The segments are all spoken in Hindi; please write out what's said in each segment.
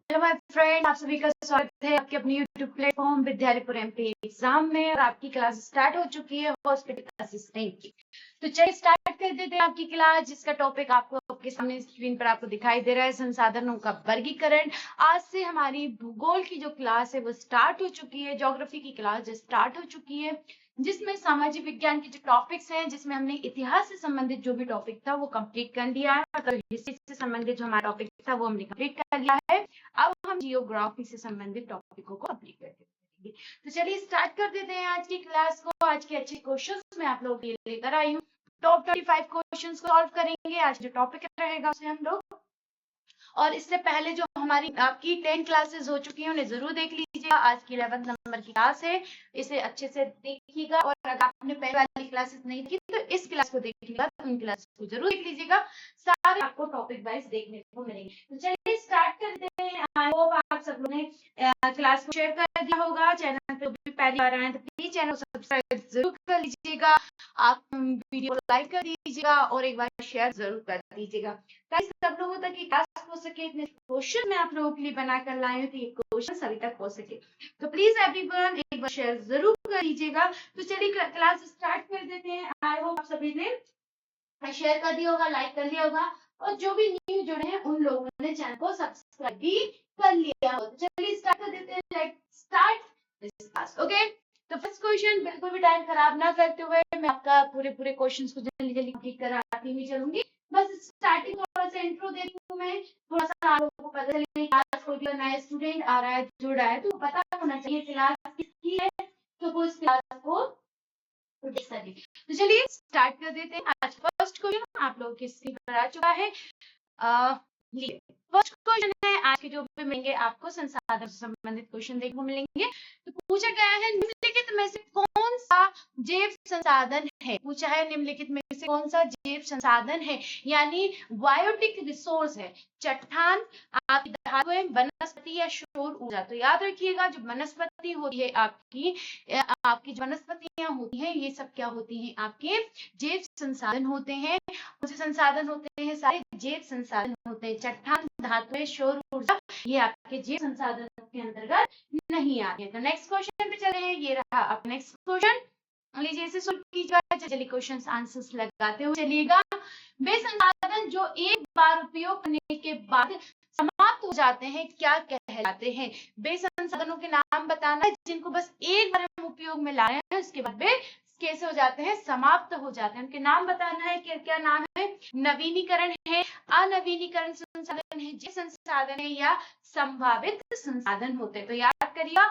हेलो माय फ्रेंड, आप सभी का स्वागत है आपके अपने यूट्यूब प्लेटफॉर्म विद्यालयपुर एमपी एग्जाम में। और आपकी क्लास स्टार्ट हो चुकी है हॉस्पिटल असिस्टेंट की। तो चलिए स्टार्ट कर देते हैं आपकी क्लास, जिसका टॉपिक आपको आपके सामने स्क्रीन पर आपको दिखाई दे रहा है, संसाधनों का वर्गीकरण। आज से हमारी भूगोल की जो क्लास है वो स्टार्ट हो चुकी है, ज्योग्राफी की क्लास स्टार्ट हो चुकी है, जिसमें सामाजिक विज्ञान के जो टॉपिक्स हैं, जिसमें हमने इतिहास से संबंधित जो भी टॉपिक था वो कंप्लीट कर लिया है, मतलब हिस्ट्री से संबंधित जो हमारा टॉपिक था वो हमने कंप्लीट कर लिया है। अब हम जियोग्राफी से संबंधित टॉपिकों को कंप्लीट करेंगे। तो चलिए स्टार्ट कर देते हैं आज की क्लास को। आज के अच्छे क्वेश्चंस मैं आप लोगों के लिए लेकर आई हूँ। टॉप 25 क्वेश्चंस को सॉल्व करेंगे। आज जो टॉपिक रहेगा उसे हम लोग, और इससे पहले जो हमारी आपकी 10 क्लासेस हो चुकी हैं उन्हें जरूर देख लीजिएगा। आज की 11 नंबर की क्लास है, इसे अच्छे से देखिएगा। और अगर आपने पहले वाली क्लासेस नहीं की तो इस क्लास को देखिएगा, तो उन क्लास को जरूर देख लीजिएगा। सारे आपको टॉपिक वाइज देखने को मिलेंगे। तो चलिए स्टार्ट करते हैं। आई होप आप सब लोगों ने क्लास को शेयर कर दिया होगा। चैनल पे भी पहली बार आए हैं तो प्लीज चैनल को सब्सक्राइब जरूर कर लीजिएगा। आप वीडियो को लाइक कर दीजिएगा और एक बार शेयर जरूर कर दीजिएगा, ताकि सब लोगों तक ये क्लास हो सके। इतने क्वेश्चन मैं आप लोगों के लिए बनाकर लाई हूँ, तो ये क्वेश्चन सभी तक हो सके। तो प्लीज एवरीवन एक बार शेयर जरूर कर दीजिएगा। तो चलिए क्लास स्टार्ट कर देते हैं। आई होप आप सभी ने शेयर कर दिया होगा, लाइक कर लिया होगा, और जो भी न्यू जुड़े हैं उन लोगों ने चैनल को सब्सक्राइब भी कर लिया हो। तो चलिए स्टार्ट कर देते हैं। Let's start this class. Okay, तो फर्स्ट क्वेश्चन, बिल्कुल भी टाइम खराब ना करते हुए मैं आपका पूरे क्वेश्चंस को जल्दी जल्दी कंप्लीट कराती हुई चलूंगी। बस स्टार्टिंग थोड़ा सा इंट्रो दे रही हूँ मैं, थोड़ा सा आप लोगों को पता चले क्लास कोई भी नया स्टूडेंट आ रहा है, जुड़ रहा है, तो पता होना चाहिए क्लास किसकी है, तो वो इस क्लास को देख सके। तो चलिए स्टार्ट कर देते हैं। आज फर्स्ट क्वेश्चन आप लोगों की स्क्रीन पर आ चुका है। फर्स्ट क्वेश्चन है आज के जो भी मिलेंगे आपको संसाधन से संबंधित क्वेश्चन देखने को मिलेंगे। तो पूछा गया है निम्नलिखित में से कौन सा जैव संसाधन है। पूछा है निम्नलिखित में से कौन सा जैव संसाधन है, यानी बायोटिक रिसोर्स है। चट्टान, आपकी धातुएं, वनस्पति या सौर ऊर्जा। तो याद रखिएगा जो वनस्पति होती है आपकी जो वनस्पतियां होती हैं ये सब क्या होती हैं, आपके जैव संसाधन होते हैं। कौन से संसाधन होते हैं, सारे जैव संसाधन होते हैं। चट्टान, धातुएं, सौर ऊर्जा ये आपके जैव संसाधनों के अंतर्गत नहीं आते हैं। तो नेक्स्ट क्वेश्चन पे चले हैं। ये रहा आप नेक्स्ट क्वेश्चन, लीजिए इसे सॉल्व कीजिएगा। चलिए क्वेश्चन आंसर्स लगाते हुए चलिएगा। वे संसाधन जो एक बार उपयोग करने के बाद समाप्त हो जाते हैं क्या कहलाते हैं। वे संसाधनों के नाम बताना है जिनको बस एक बार हम उपयोग में ला रहे हैं, उसके बाद वे कैसे हो जाते हैं, समाप्त हो जाते हैं। उनके नाम बताना है कि क्या नाम है। नवीनीकरण है, अनवीनीकरण संसाधन है, जैव संसाधन है, या संभावित संसाधन होते हैं। तो याद करिएगा,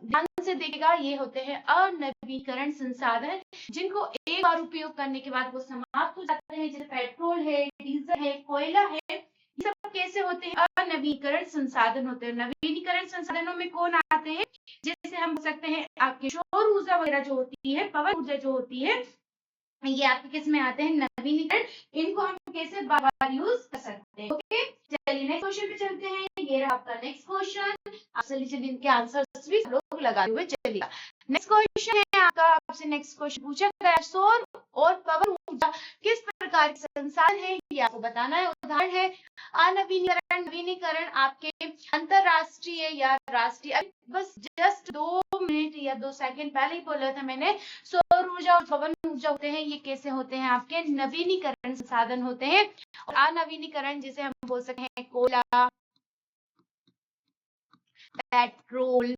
ध्यान से देखिएगा, ये होते हैं अनवीनीकरण संसाधन, जिनको एक बार उपयोग करने के बाद वो समाप्त हो जाते हैं। जैसे पेट्रोल है, डीजल है, कोयला है, ये सब कैसे होते हैं, अनवीनीकरण संसाधन होते हैं। नवीनीकरण संसाधनों में कौन आते हैं, जैसे हम बोल सकते हैं आपकी सौर ऊर्जा वगैरह जो होती है, पवन ऊर्जा जो होती है, ये आपके किस में आते हैं, नवीनीकरण। इनको हम कैसे बार बार यूज कर सकते हैं। ओके, चलिए नेक्स्ट क्वेश्चन पे चलते हैं। ये रहा आपका नेक्स्ट क्वेश्चन। आप चलिए इनके आंसर्स भी लोग लगाते हुए चलिएगा। नेक्स्ट क्वेश्चन है आपका, आपसे नेक्स्ट क्वेश्चन पूछा गया, सौर और पवन ऊर्जा किस प्रकार के संसाधन है, ये आपको बताना है। उदाहरण है अनवीनीकरण, नवीनीकरण आपके अंतरराष्ट्रीय या राष्ट्रीय। बस जस्ट 2 मिनट या 2 सेकंड पहले ही बोला था मैंने, सौर ऊर्जा और पवन ऊर्जा होते हैं, ये कैसे होते हैं, आपके नवीनीकरण संसाधन होते हैं। और अनवीनीकरण जिसे हम बोल सकते हैं कोयला, पेट्रोल,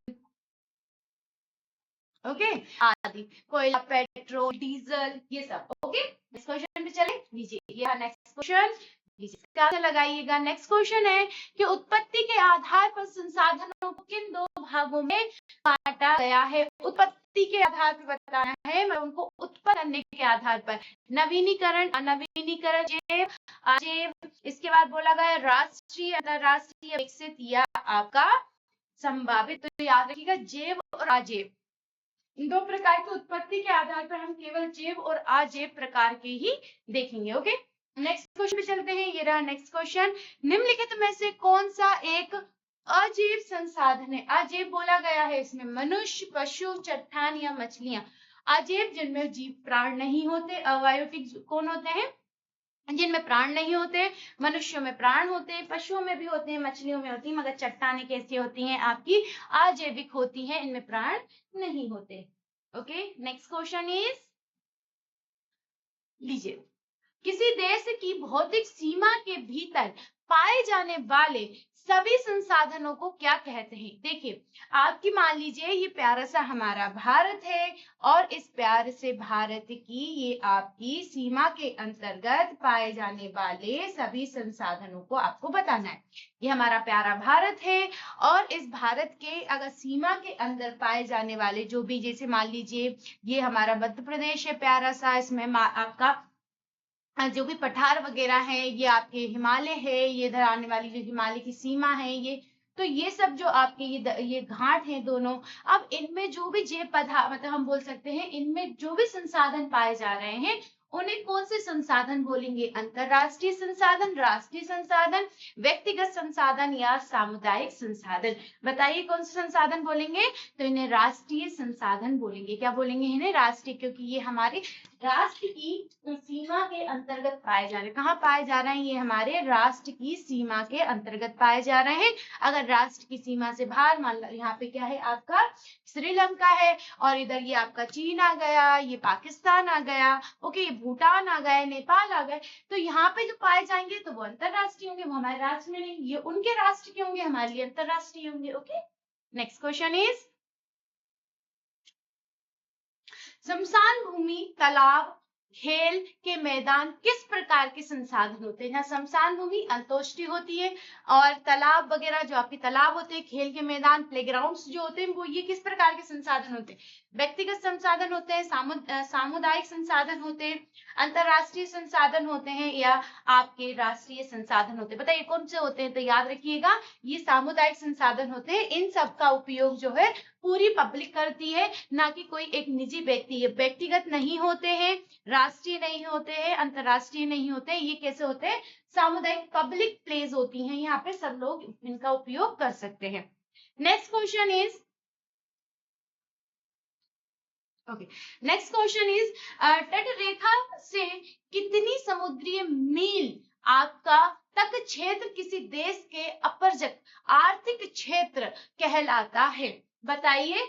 ओके, आदि, कोयला, पेट्रोल, डीजल, ये सब। ओके, नेक्स्ट क्वेश्चन पे चले, लीजिए ये नेक्स्ट क्वेश्चन, क्या लगाइएगा। नेक्स्ट क्वेश्चन है कि उत्पत्ति के आधार पर संसाधनों को किन 2 भागों में बांटा गया है। उत्पत्ति के आधार पर बताना है, मैं उनको उत्पन्न करने के आधार पर। नवीनीकरण, अनवीनीकरण, जैव, इसके बाद बोला गया राष्ट्रीय, अंतरराष्ट्रीय, विकसित या आपका संभावित। तो याद रखिएगा जैव और अजैव, इन 2 प्रकार की उत्पत्ति के आधार पर हम केवल जैव और अजैव प्रकार के ही देखेंगे। ओके, नेक्स्ट क्वेश्चन पे चलते हैं। ये रहा नेक्स्ट क्वेश्चन, निम्नलिखित में से कौन सा एक अजैव संसाधन है। अजैव बोला गया है इसमें मनुष्य, पशु, चट्टान या मछलियां। अजैव जिनमें जीव प्राण नहीं होते। अबायोटिक कौन होते हैं, जिनमें प्राण नहीं होते। मनुष्यों में प्राण होते हैं, पशुओं में भी होते हैं, मछलियों में होती है, मगर चट्टानें कैसी होती हैं आपकी, अजैविक होती हैं, इनमें प्राण नहीं होते। ओके, नेक्स्ट क्वेश्चन इज, लीजिए, किसी देश की भौतिक सीमा के भीतर पाए जाने वाले सभी संसाधनों को क्या कहते हैं। देखिए, आपकी मान लीजिए ये प्यारा सा हमारा भारत है, और इस प्यारे से भारत की ये आपकी सीमा के अंतर्गत पाए जाने वाले सभी संसाधनों को आपको बताना है। ये हमारा प्यारा भारत है, और इस भारत के अगर सीमा के अंदर पाए जाने वाले जो भी, जैसे मान लीजिए ये हमारा मध्य प्रदेश है प्यारा सा, इसमें आपका जो भी पठार वगैरह है, ये आपके हिमालय है, ये इधर आने वाली जो हिमालय की सीमा है, ये तो ये सब जो आपके ये घाट हैं दोनों, अब इनमें जो भी जैव पदार्थ, मतलब हम बोल सकते हैं इनमें जो भी संसाधन पाए जा रहे हैं, उन्हें कौन से संसाधन बोलेंगे, अंतरराष्ट्रीय संसाधन, राष्ट्रीय संसाधन, व्यक्तिगत संसाधन या सामुदायिक संसाधन। बताइए कौन से संसाधन बोलेंगे, तो इन्हें राष्ट्रीय संसाधन बोलेंगे। क्या बोलेंगे इन्हें, राष्ट्रीय, क्योंकि ये हमारे राष्ट्र की सीमा के अंतर्गत पाए जा रहे हैं। कहाँ पाए जा रहे हैं, ये हमारे राष्ट्र की सीमा के अंतर्गत पाए जा रहे हैं। अगर राष्ट्र की सीमा से बाहर, मान लो यहाँ पे क्या है आपका श्रीलंका है, और इधर ये आपका चीन आ गया, ये पाकिस्तान आ गया, ओके, ये भूटान आ गए, नेपाल आ गए, तो यहाँ पे जो पाए जाएंगे तो वो अंतरराष्ट्रीय होंगे, वो हमारे राष्ट्र में नहीं, ये उनके राष्ट्र के होंगे, हमारे लिए अंतरराष्ट्रीय होंगे। ओके, नेक्स्ट क्वेश्चन इज, शमशान भूमि, तालाब, खेल के मैदान किस प्रकार के संसाधन होते हैं। जहाँ शमशान भूमि अंतोष्टि होती है, और तालाब वगैरह जो आपके तालाब होते हैं, खेल के मैदान प्लेग्राउंड्स जो होते हैं, वो ये किस प्रकार के संसाधन होते हैं, व्यक्तिगत संसाधन होते हैं, सामुदायिक संसाधन होते हैं, अंतरराष्ट्रीय संसाधन होते हैं, या आपके राष्ट्रीय संसाधन होते हैं। बताइए कौन से होते हैं, तो याद रखिएगा ये सामुदायिक संसाधन होते हैं। इन सब का उपयोग जो है पूरी पब्लिक करती है, ना कि कोई एक निजी व्यक्ति। ये व्यक्तिगत नहीं होते हैं, राष्ट्रीय नहीं होते हैं, अंतरराष्ट्रीय नहीं होते, ये कैसे होते हैं, सामुदायिक पब्लिक प्लेस होती हैं, यहाँ पे सब लोग इनका उपयोग कर सकते हैं। Next question is, okay, next question is, तट रेखा से कितनी समुद्रीय मील आपका तक क्षेत्र किसी देश के अपरजक आर्थिक क्षेत्र कहलाता है। बताइए,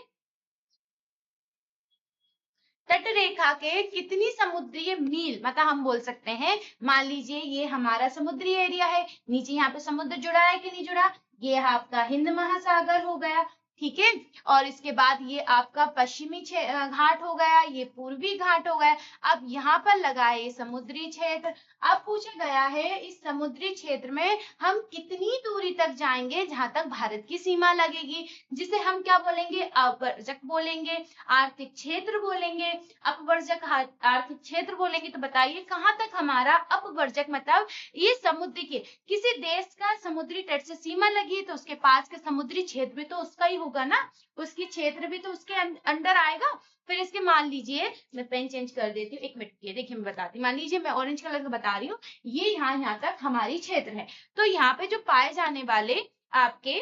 तट रेखा के कितनी समुद्रीय मील, मतलब हम बोल सकते हैं, मान लीजिए ये हमारा समुद्री एरिया है, नीचे यहाँ पे समुद्र जुड़ा है कि नहीं जुड़ा, ये आपका हिंद महासागर हो गया, ठीक है, और इसके बाद ये आपका पश्चिमी घाट हो गया, ये पूर्वी घाट हो गया। अब यहाँ पर लगा है ये समुद्री क्षेत्र। अब पूछा गया है इस समुद्री क्षेत्र में हम कितनी दूरी तक जाएंगे जहां तक भारत की सीमा लगेगी, जिसे हम क्या बोलेंगे, अपवर्जक बोलेंगे, आर्थिक क्षेत्र बोलेंगे, अपवर्जक आर्थिक क्षेत्र बोलेंगे। तो बताइए कहाँ तक हमारा अपवर्जक, मतलब ये समुद्र के किसी देश का समुद्री तट से सीमा लगी है, तो उसके पास के समुद्री क्षेत्र भी तो उसका ही होगा ना, उसकी क्षेत्र भी तो उसके अंडर आएगा। फिर इसके मान लीजिए, मैं पेन चेंज कर देती हूँ, एक मिनट, ये देखिए मैं बताती हूँ, मान लीजिए मैं ऑरेंज कलर का बता रही हूँ, ये यहाँ तक हमारी क्षेत्र है, तो यहाँ पे जो पाए जाने वाले आपके,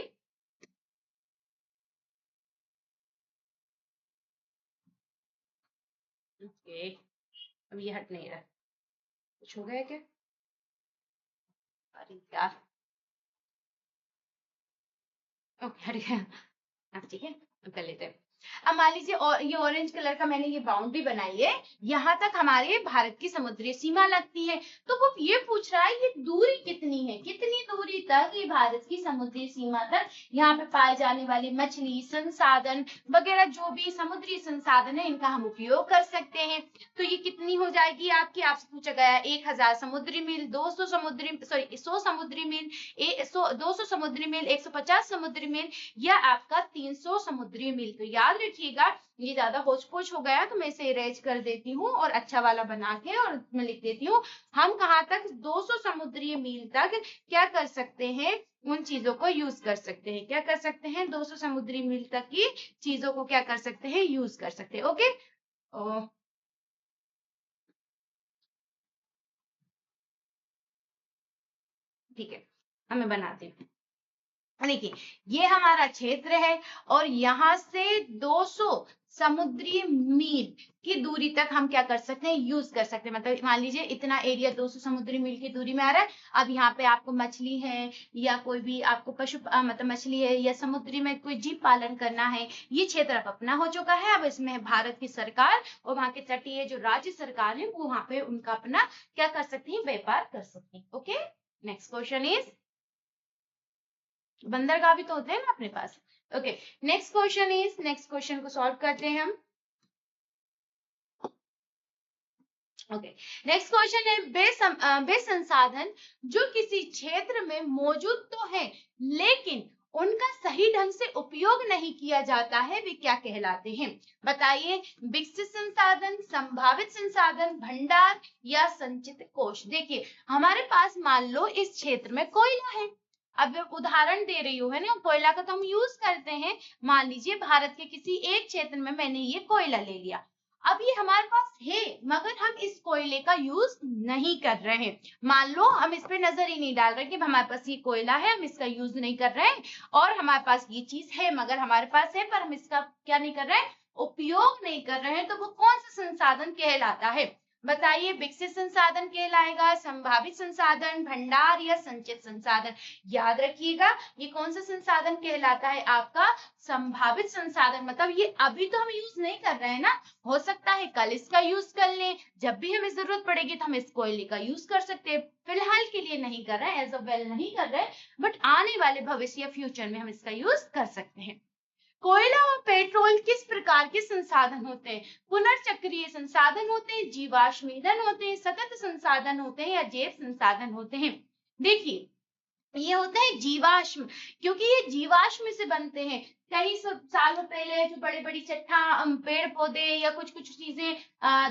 ओके, अब ये हट नहीं रहा, कुछ हो गया क्या, अरे यार, ओके हट गया, अब ठीक है, अब कर लेते हैं। अब मान लीजिए और ये ऑरेंज कलर का मैंने ये बाउंड्री बनाई है, यहाँ तक हमारे भारत की समुद्री सीमा लगती है, तो वो ये पूछ रहा है ये दूरी कितनी है, कितनी दूरी तक ये भारत की समुद्री सीमा तक यहाँ पे पाए जाने वाली मछली संसाधन वगैरह जो भी समुद्री संसाधन है इनका हम उपयोग कर सकते हैं। तो ये कितनी हो जाएगी आपकी, आपसे पूछा गया 1000 समुद्री मील, 200 समुद्री, सॉरी 100 समुद्री मील, 200 समुद्री मील, 150 समुद्री मील, या आपका 300 समुद्री मील। तो याद रखिएगा, ये ज्यादा होच पोच हो गया तो मैं इसे इरेज कर देती हूँ और अच्छा वाला बना के और मैं लिख देती हूँ, हम कहाँ तक 200 समुद्री मील तक क्या कर सकते हैं, उन चीजों को यूज कर सकते हैं, क्या कर सकते हैं, 200 समुद्री मील तक की चीजों को क्या कर सकते हैं, यूज कर सकते हैं। ओके, ठीक है, अब मैं बनाती हूँ। देखिए ये हमारा क्षेत्र है और यहाँ से 200 समुद्री मील की दूरी तक हम क्या कर सकते हैं, यूज कर सकते हैं। मतलब मान लीजिए इतना एरिया 200 समुद्री मील की दूरी में आ रहा है। अब यहाँ पे आपको मछली है या कोई भी आपको पशु मतलब मछली है या समुद्री में कोई जीव पालन करना है, ये क्षेत्र अब अपना हो चुका है। अब इसमें भारत की सरकार और वहां के तटीय जो राज्य सरकार है वो वहां पे उनका अपना क्या कर सकती है, व्यापार कर सकती है। ओके, नेक्स्ट क्वेश्चन इज, बंदरगाह भी तो होते हैं ना अपने पास। Okay, next question is, next question को सॉल्व करते हैं हम। ओके, नेक्स्ट क्वेश्चन है वे संसाधन जो किसी क्षेत्र में मौजूद तो है लेकिन उनका सही ढंग से उपयोग नहीं किया जाता है, वे क्या कहलाते हैं? बताइए, विकसित संसाधन, संभावित संसाधन, भंडार या संचित कोष। देखिए हमारे पास मान लो इस क्षेत्र में कोयला है। अब उदाहरण दे रही हूँ है ना, कोयला का तो हम यूज करते हैं। मान लीजिए भारत के किसी एक क्षेत्र में मैंने ये कोयला ले लिया। अब ये हमारे पास है मगर हम इस कोयले का यूज नहीं कर रहे हैं। मान लो हम इस पे नजर ही नहीं डाल रहे कि हमारे पास ये कोयला है, हम इसका यूज नहीं कर रहे हैं, और हमारे पास ये चीज है मगर हमारे पास है पर हम इसका क्या नहीं कर रहे हैं, उपयोग नहीं कर रहे हैं। तो वो कौन सा संसाधन कहलाता है? बताइए, विकसित संसाधन कहलाएगा, संभावित संसाधन, भंडार या संचित संसाधन। याद रखिएगा ये कौन सा संसाधन कहलाता है, आपका संभावित संसाधन। मतलब ये अभी तो हम यूज नहीं कर रहे हैं ना, हो सकता है कल इसका यूज कर लें, जब भी हमें जरूरत पड़ेगी तो हम इस कोयले का यूज कर सकते हैं। फिलहाल के लिए नहीं कर रहे हैं, एज ऑफ वेल नहीं कर रहे हैं, बट आने वाले भविष्य या फ्यूचर में हम इसका यूज कर सकते हैं। कोयला और पेट्रोल किस प्रकार के संसाधन होते हैं? पुनर्चक्रीय संसाधन होते हैं, जीवाश्म ईंधन होते हैं, सतत संसाधन होते हैं या जैव संसाधन होते हैं? देखिए ये होते हैं जीवाश्म, क्योंकि ये जीवाश्म से बनते हैं। कई सौ सालों पहले जो बड़े बड़ी पेड़ पौधे या कुछ कुछ चीजें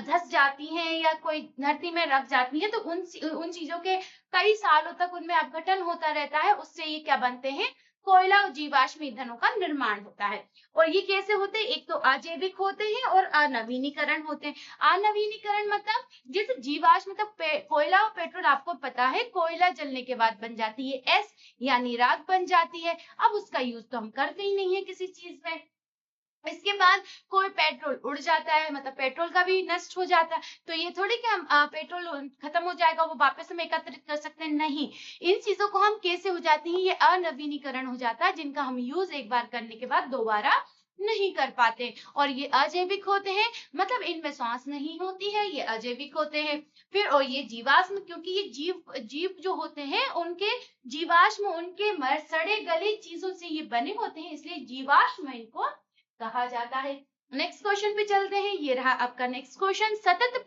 धस जाती हैं या कोई धरती में रख जाती हैं, तो उन चीजों के कई सालों तक उनमें अपघटन होता रहता है, उससे ये क्या बनते हैं, कोयला और जीवाश्म ईंधनों का निर्माण होता है। और ये कैसे होते हैं? एक तो अजैविक होते हैं और अनवीनीकरण होते हैं। अनवीनीकरण मतलब जैसे जीवाश्म मतलब कोयला और पेट्रोल, आपको पता है कोयला जलने के बाद बन जाती है एस यानी राख बन जाती है। अब उसका यूज तो हम करते ही नहीं है किसी चीज में। इसके बाद कोई पेट्रोल उड़ जाता है, मतलब पेट्रोल का भी नष्ट हो जाता है, तो ये थोड़ी कि हम पेट्रोल खत्म हो जाएगा वो वापस हम एकत्रित कर सकते हैं, नहीं। इन चीजों को हम कैसे हो जाती है, ये अनवीनीकरण हो जाता है, जिनका हम यूज एक बार करने के बाद दोबारा नहीं कर पाते। और ये अजैविक होते हैं, मतलब इनमें सांस नहीं होती है, ये अजैविक होते हैं। फिर और ये जीवाश्म, क्योंकि ये जीव जो होते हैं उनके जीवाश्म उनके सड़े गले चीजों से ये बने होते हैं, इसलिए जीवाश्म इनको कहा जाता है। नेक्स्ट क्वेश्चन पे चलते हैं, ये रहा आपका नेक्स्ट क्वेश्चन। सतत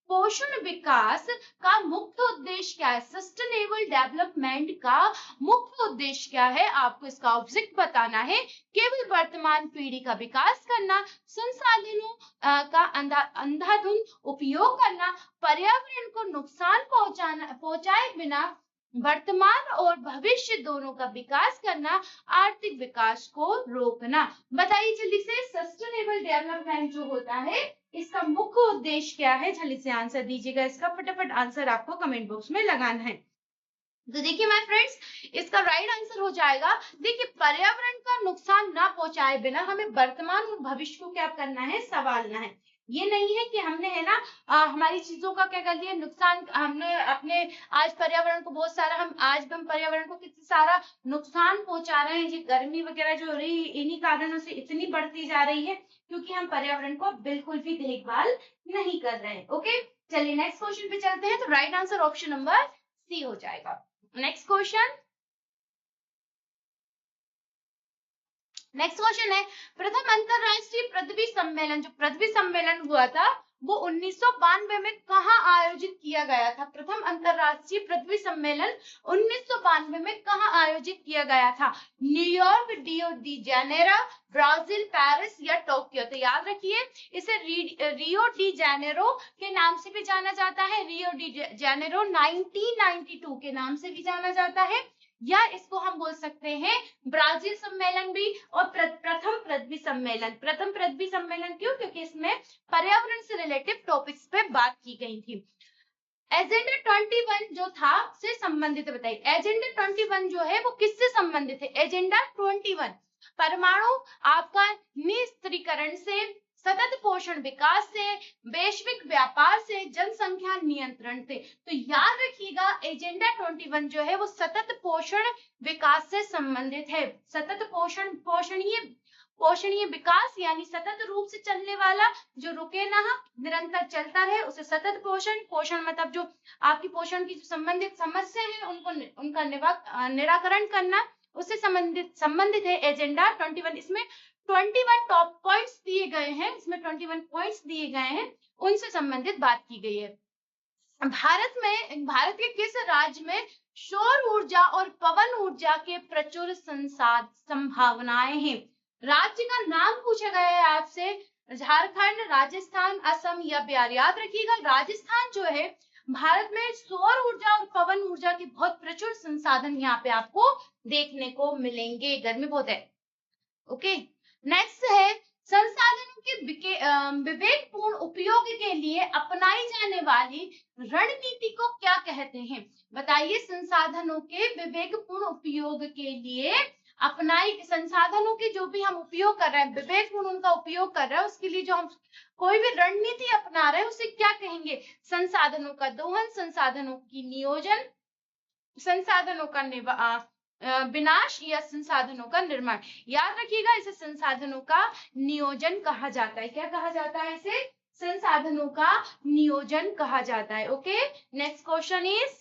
पोषण विकास का मुख्य उद्देश्य क्या है? सस्टेनेबल डेवलपमेंट का मुख्य उद्देश्य क्या है? आपको इसका ऑब्जेक्ट बताना है। केवल वर्तमान पीढ़ी का विकास करना, संसाधनों का अंधाधुंध उपयोग करना, पर्यावरण को नुकसान पहुंचाए बिना वर्तमान और भविष्य दोनों का विकास करना, आर्थिक विकास को रोकना। बताइए जल्दी से, सस्टेनेबल डेवलपमेंट जो होता है इसका मुख्य उद्देश्य क्या है? जल्दी से आंसर दीजिएगा, इसका फटाफट आंसर आपको कमेंट बॉक्स में लगाना है। तो देखिए माय फ्रेंड्स, इसका राइट आंसर हो जाएगा, देखिए पर्यावरण का नुकसान ना पहुंचाए बिना हमें वर्तमान और भविष्य को क्या करना है, संभालना है। ये नहीं है कि हमने है ना हमारी चीजों का क्या कर दिया, नुकसान हमने अपने आज पर्यावरण को बहुत सारा हम पर्यावरण को कितना सारा नुकसान पहुंचा रहे हैं। ये गर्मी वगैरह जो हो रही है इन्हीं कारणों से इतनी बढ़ती जा रही है, क्योंकि हम पर्यावरण को बिल्कुल भी देखभाल नहीं कर रहे हैं। ओके, चलिए नेक्स्ट क्वेश्चन पे चलते हैं। तो right answer option number C हो जाएगा। नेक्स्ट क्वेश्चन है, प्रथम अंतरराष्ट्रीय पृथ्वी सम्मेलन, जो पृथ्वी सम्मेलन हुआ था वो 1992 में कहाँ आयोजित किया गया था? प्रथम अंतरराष्ट्रीय पृथ्वी सम्मेलन 1992 में कहाँ आयोजित किया गया था? New York, Rio de Janeiro, Brazil, Paris या टोक्यो? तो याद रखिए इसे रियो डी जेनेरो के नाम से भी जाना जाता है, रियो डी जेनेरो 1992 के नाम से भी जाना जाता है, या इसको हम बोल सकते हैं ब्राजील सम्मेलन भी। और प्रथम पृथ्वी सम्मेलन, प्रथम पृथ्वी सम्मेलन क्यों? क्योंकि इसमें पर्यावरण से रिलेटेड टॉपिक्स पे बात की गई थी। एजेंडा 21 जो था से संबंधित है, बताइए एजेंडा 21 जो है वो किससे संबंधित है? एजेंडा 21 परमाणु आपका निस्त्रीकरण से, सतत पोषण विकास से, वैश्विक व्यापार से, जनसंख्या नियंत्रण से। तो याद रखिएगा एजेंडा 21 जो है वो सतत पोषण विकास से संबंधित है। सतत पोषणीय विकास यानी सतत रूप से चलने वाला, जो रुके ना, निरंतर चलता रहे, उसे सतत पोषण मतलब जो आपकी पोषण की संबंधित समस्या है उनका निराकरण करना, उससे संबंधित है एजेंडा 21। इसमें 21 टॉप पॉइंट्स दिए गए हैं, इसमें 21 पॉइंट्स दिए गए हैं, उनसे संबंधित बात की गई है। भारत के किस राज्य में सौर ऊर्जा और पवन ऊर्जा के प्रचुर संभावनाएं हैं? राज्य का नाम पूछा गया है आपसे, झारखंड, राजस्थान, असम या बिहार। याद रखिएगा राजस्थान जो है, भारत में सौर ऊर्जा और पवन ऊर्जा के बहुत प्रचुर संसाधन यहाँ पे आपको देखने को मिलेंगे। गर्मी बहुत है। ओके, नेक्स्ट है संसाधनों के विवेकपूर्ण उपयोग के लिए अपनाई जाने वाली रणनीति को क्या कहते हैं? बताइए संसाधनों के विवेकपूर्ण उपयोग के लिए संसाधनों के जो भी हम उपयोग कर रहे हैं, विवेकपूर्ण उनका उपयोग कर रहे हैं, उसके लिए जो हम कोई भी रणनीति अपना रहे हैं उसे क्या कहेंगे? संसाधनों का दोहन, संसाधनों की नियोजन, संसाधनों का विनाश या संसाधनों का निर्माण। याद रखिएगा इसे संसाधनों का नियोजन कहा जाता है। क्या कहा जाता है इसे? संसाधनों का नियोजन कहा जाता है। Okay, next question is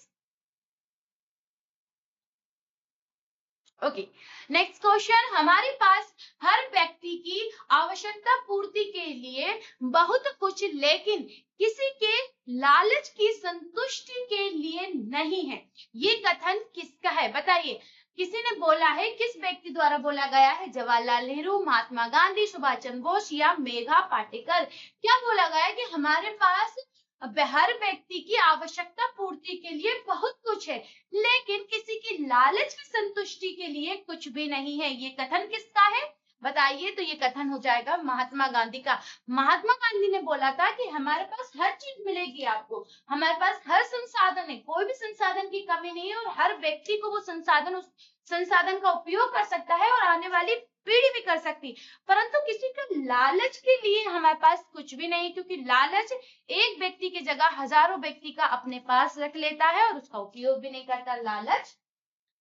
next question, हमारे पास हर व्यक्ति की आवश्यकता पूर्ति के लिए बहुत कुछ, लेकिन किसी के लालच की संतुष्टि के लिए नहीं है। ये कथन किसका है? बताइए, किसी ने बोला है, किस व्यक्ति द्वारा बोला गया है? जवाहरलाल नेहरू, महात्मा गांधी, सुभाष चंद्र बोस या मेघा पाटेकर। क्या बोला गया है कि हमारे पास हर व्यक्ति की आवश्यकता पूर्ति के लिए बहुत कुछ है, लेकिन किसी की लालच की संतुष्टि के लिए कुछ भी नहीं है। ये कथन किसका है? बताइए। तो ये कथन हो जाएगा महात्मा गांधी का। महात्मा गांधी ने बोला था कि हमारे पास हर चीज मिलेगी आपको, हमारे पास हर संसाधन है, कोई भी संसाधन की कमी नहीं है, और हर व्यक्ति को वो संसाधन का उपयोग कर सकता है और आने वाली पीढ़ी भी कर सकती, परंतु किसी का लालच के लिए हमारे पास कुछ भी नहीं, क्योंकि लालच एक व्यक्ति की जगह हजारों व्यक्ति का अपने पास रख लेता है और उसका उपयोग भी नहीं करता लालच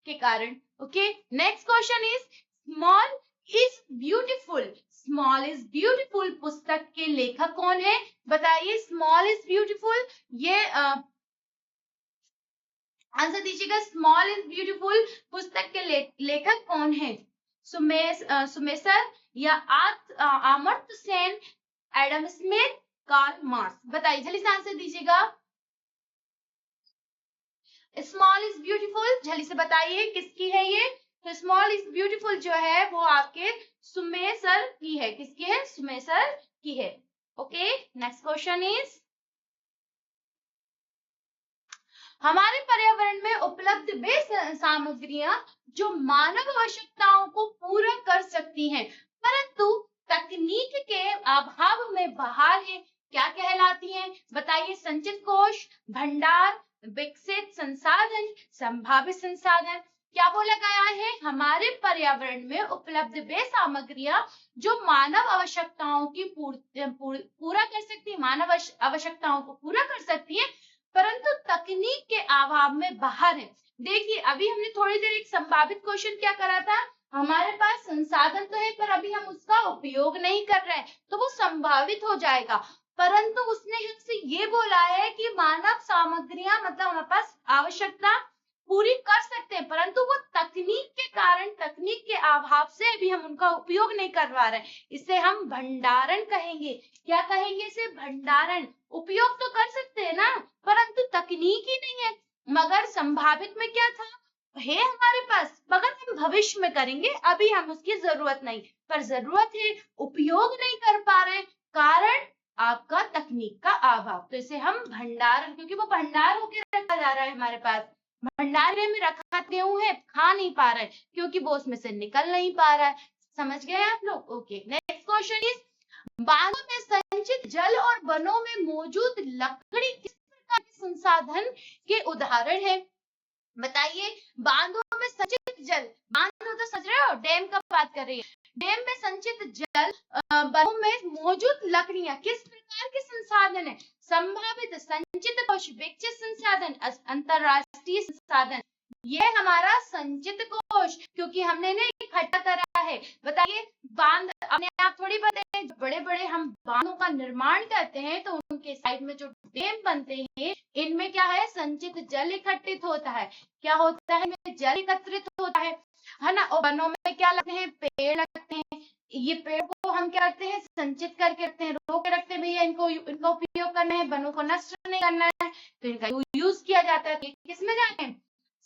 के कारण। Okay, next question is small is beautiful. Small is beautiful पुस्तक के लेखक कौन है? बताइए, स्मॉल इज ब्यूटीफुल, ये आंसर दीजिएगा। स्मॉल इज ब्यूटीफुल पुस्तक के लेखक कौन है? सुमेसर या Amartya Sen, Adam Smith, Karl Marx. बताइए, जल्दी से आंसर दीजिएगा। स्मॉल इज ब्यूटीफुल जल्दी से बताइए किसकी है ये? तो स्मॉल इज ब्यूटीफुल जो है वो आपके सुमेसर की है। किसकी है? सुमेसर की है। ओके, नेक्स्ट क्वेश्चन इज, हमारे पर्यावरण में उपलब्ध वे सामग्रियां जो मानव आवश्यकताओं को पूरा कर सकती हैं, परंतु तकनीक के अभाव में बाहर है, क्या कहलाती हैं? बताइए। संचित कोश, भंडार, विकसित संसाधन, संभावित संसाधन। क्या बोला गया है? हमारे पर्यावरण में उपलब्ध वे सामग्रियां जो मानव आवश्यकताओं की पूरा कर सकती है, मानव आवश्यकताओं को पूरा कर सकती है, परंतु तकनीक के अभाव में बाहर है। देखिए, अभी हमने थोड़ी देर एक संभावित क्वेश्चन क्या करा था, हमारे पास संसाधन तो है पर अभी हम उसका उपयोग नहीं कर रहे हैं, तो वो संभावित हो जाएगा। परंतु उसने हमसे ये बोला है कि मानव सामग्रियां मतलब हमारे पास आवश्यकता पूरी कर सकते हैं, परंतु वो तकनीक के कारण, तकनीक के अभाव से अभी हम उनका उपयोग नहीं कर पा रहे हैं। इसे हम भंडारण कहेंगे। क्या कहेंगे इसे? भंडारण। उपयोग तो कर सकते हैं ना, परंतु तकनीक ही नहीं है। मगर संभावित में क्या था? है हमारे पास, मगर हम भविष्य में करेंगे, अभी हम उसकी जरूरत नहीं, पर जरूरत है, उपयोग नहीं कर पा रहे, कारण आपका तकनीक का अभाव। तो इसे हम भंडारण, क्योंकि वो भंडार होकर रखा जा रहा है हमारे पास, भंडारे में रखा गेहूं है, खा नहीं पा रहे क्योंकि वो उसमें से निकल नहीं पा रहा है। समझ गए आप लोग? ओके, नेक्स्ट क्वेश्चन इज, बांधों में संचित जल और वनों में मौजूद लकड़ी किस प्रकार के संसाधन के उदाहरण है? बताइए। बांधों में संचित जल, बांध तो समझ रहे हो, डैम का बात कर रही है। डैम में संचित जल, बनों में मौजूद लकड़ियां किस प्रकार के संसाधन है? संभावित, संचित कोश, विकसित संसाधन, अंतरराष्ट्रीय संसाधन। ये हमारा संचित कोश, क्योंकि हमने ना इकट्ठा करा है। बताइए, बांध अपने आप थोड़ी बनते हैं। बड़े बड़े हम बांधों का निर्माण करते हैं तो उनके साइड में जो डैम बनते हैं, इनमें क्या है? संचित जल इकट्ठित होता है। क्या होता है? जल एकत्रित होता है ना। और वनों में क्या लगते हैं? पेड़ लगते हैं। ये पेड़ को हम क्या करते हैं? संचित करके रखते हैं, रोक के रखते हैं, भैया इनका उपयोग करना है, वनों को नष्ट नहीं करना है, तो इनका यूज किया जाता है। किसमें जाते हैं?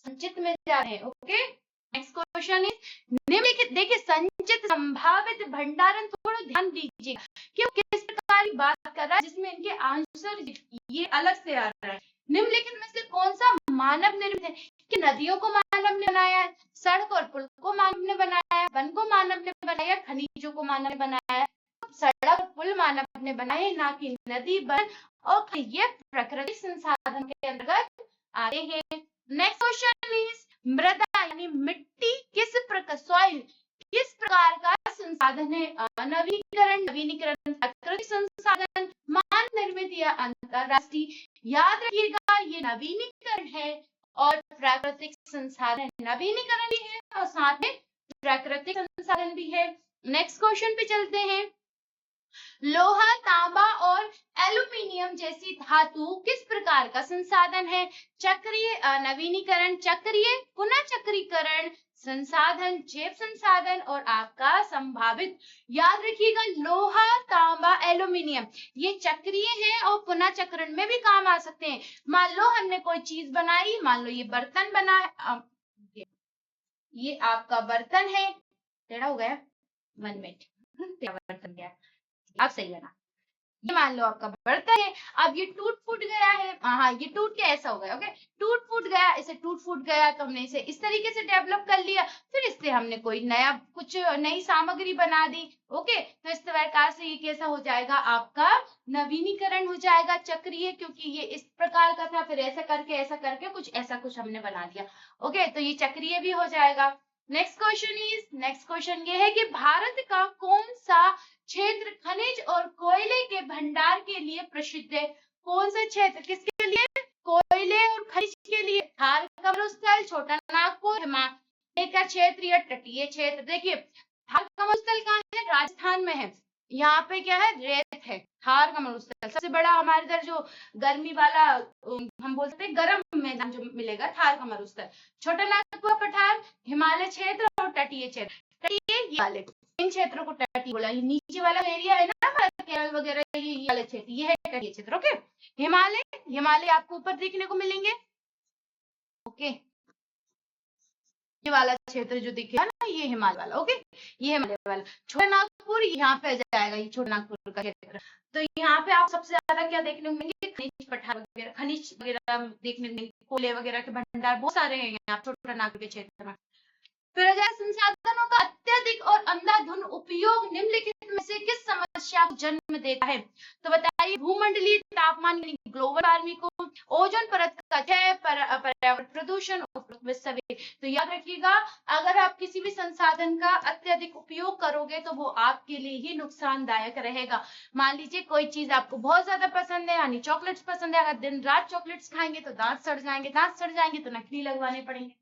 संचित में जा रहे हैं। ओके, नेक्स्ट क्वेश्चन इज निम्नलिखित, देखिए संचित संभावित भंडारण, थोड़ा ध्यान दीजिएगा कि किस प्रकार की बात कर रहा है, जिसमें इनके आंसर ये अलग से आ रहा है। निम्नलिखित में से कौन सा मानव निर्मित है? कि नदियों को मानव ने बनाया है, सड़क और पुल को मानव ने बनाया है, वन को मानव ने बनाया, खनिजों को मानव ने बनाया है। सड़क और पुल मानव ने बनाए, ना कि नदी, वन और ये प्राकृतिक संसाधन के अंतर्गत आते हैं। नेक्स्ट क्वेश्चन इज मृदा यानी मिट्टी किस प्रकार, सॉइल किस प्रकार का संसाधन है? नवीकरण, नवीनीकरण, प्राकृतिक संसाधन, मानव निर्मित या अंतरराष्ट्रीय? याद रखिएगा, ये नवीनीकरण है और प्राकृतिक संसाधन। नवीनीकरण भी है और साथ में प्राकृतिक संसाधन भी है। नेक्स्ट क्वेश्चन पे चलते हैं। लोहा, तांबा और एल्यूमिनियम जैसी धातु किस प्रकार का संसाधन है? चक्रीय, नवीनीकरण, चक्रीय, पुनः चक्रीकरण, संसाधन, जैव संसाधन और आपका संभावित। याद रखिएगा, लोहा, तांबा, एल्यूमिनियम ये चक्रीय है और पुनः चक्रण में भी काम आ सकते हैं। मान लो हमने कोई चीज बनाई, मान लो ये बर्तन बना है, ये आपका बर्तन है, टेढ़ा हो गया, 1 मिनट, बर्तन गया, अब सही है ना। ये मान लो आपका बर्तन है, अब ये टूट फूट गया है, हाँ ये टूट के ऐसा हो गया। ओके, टूट फूट गया, इसे टूट फूट गया तो हमने इसे इस तरीके से डेवलप कर लिया, फिर इससे हमने कोई नया कुछ नई सामग्री बना दी। ओके, तो इस प्रकार से ये कैसा हो जाएगा? आपका नवीनीकरण हो जाएगा, चक्रीय, क्योंकि ये इस प्रकार का था, फिर ऐसा करके कुछ ऐसा कुछ हमने बना दिया। ओके, तो ये चक्रीय भी हो जाएगा। नेक्स्ट क्वेश्चन ये है कि भारत का कौन सा क्षेत्र खनिज और कोयले के भंडार के लिए प्रसिद्ध है? कौन सा क्षेत्र किसके लिए? कोयले और खनिज के लिए। थार कमरुस्थल, छोटा नागपुर, हिमालय का क्षेत्र या तटीय क्षेत्र। देखिए, थार कमरुस्थल कहाँ है? राजस्थान में है। यहाँ पे क्या है? रेत है। थार कमरुस्थल सबसे बड़ा हमारे इधर जो गर्मी वाला हम बोलते हैं गर्म मैदान जो मिलेगा, थार कमरुस्थल। छोटा नागपुर, पठार, हिमालय क्षेत्र और तटीय क्षेत्र। तटीय वाले इन क्षेत्रों को तटीय बोला। ये नीचे वाला एरिया है ना, केरल वगैरह, ये वाले क्षेत्र, ये है तटीय क्षेत्र। ओके, हिमालय आपको ऊपर देखने को मिलेंगे। ओके, ये वाला क्षेत्र जो दिखेगा ना, ये हिमालय वाला। ओके, ये हिमालय वाला। छोटा नागपुर यहाँ पे जाएगा, ये छोटा नागपुर का क्षेत्र। तो यहाँ पे आप सबसे ज्यादा क्या देखने को मिलेंगे? खनिज पठार वगैरह, खनिज वगैरह देखने को मिलेंगे, कोयले वगैरह के भंडार बहुत सारे हैं यहाँ छोटा नागपुर के क्षेत्र में। फिर संसाधनों का अत्यधिक और अंधाधुंध उपयोग निम्नलिखित में से किस समस्या को जन्म देता है? तो बताइए, भूमंडलीय तापमान यानी ग्लोबल वार्मिंग को, ओजोन परत का क्षय, पर्यावरण प्रदूषण, तो याद रखिएगा, अगर आप किसी भी संसाधन का अत्यधिक उपयोग करोगे तो वो आपके लिए ही नुकसानदायक रहेगा। मान लीजिए कोई चीज आपको बहुत ज्यादा पसंद है, यानी चॉकलेट्स पसंद है, अगर दिन रात चॉकलेट्स खाएंगे तो दांत सड़ जाएंगे तो नकली लगवाने पड़ेंगे,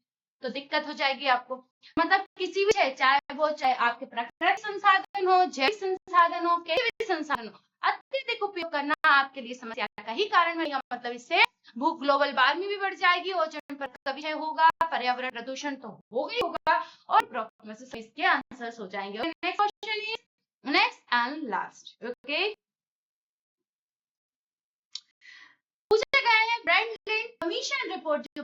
तो दिक्कत हो जाएगी आपको। मतलब किसी भी चाहे आपके प्राकृतिक संसाधन हो, जैविक संसाधन हो, किसी भी संसाधन हो, अत्यधिक उपयोग करना आपके लिए समस्या का ही कारण बनेगा। मतलब इससे भू ग्लोबल वार्मिंग भी बढ़ जाएगी, ओजोन परत का विषय होगा, पर्यावरण प्रदूषण तो होगा ही होगा, और इसके आंसर्स हो जाएंगे। Next question is next and last. Okay, पूछा गया है ब्रांडलैंड कमीशन रिपोर्ट, जो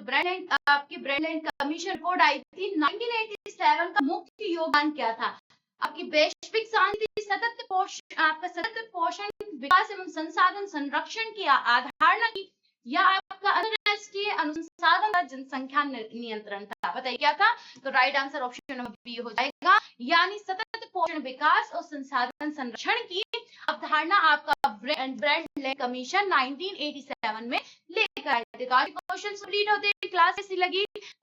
आपकी ब्रांडलैंड कमीशन रिपोर्ट आई थी 1987 का मुख्य योगदान क्या था? आपकी वैश्विक शांति, सतत पोषण, विकास एवं संसाधन संरक्षण की अवधारणा की, या आपका अंतरराष्ट्रीय जीएसटी अनुसंधान का जनसंख्या नियंत्रण था। बताइए क्या था? तो right answer option number B हो जाएगा, यानी सतत पोषण विकास और संसाधन संरक्षण की अवधारणा आपका ब्रांड कमीशन 1987 में लेकर आए थे। क्वेश्चन कंप्लीट होते हैं, क्लास कैसी लगी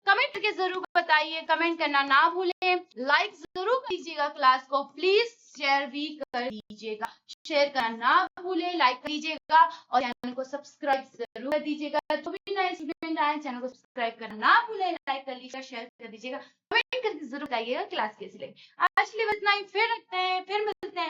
कमेंट करके जरूर बताइए, कमेंट करना ना भूलें, लाइक जरूर कीजिएगा क्लास को, प्लीज शेयर भी कर दीजिएगा, शेयर करना ना भूलें, लाइक कर दीजिएगा और चैनल को सब्सक्राइब जरूर कर दीजिएगा। जो भी नए स्टूडेंट आए चैनल को सब्सक्राइब करना ना भूलें, लाइक कर लीजिएगा, शेयर कर दीजिएगा, कमेंट करके जरूर बताइएगा क्लास कैसी लगी। आज के लिए बस इतना ही, फिर रखते हैं, फिर मिलते हैं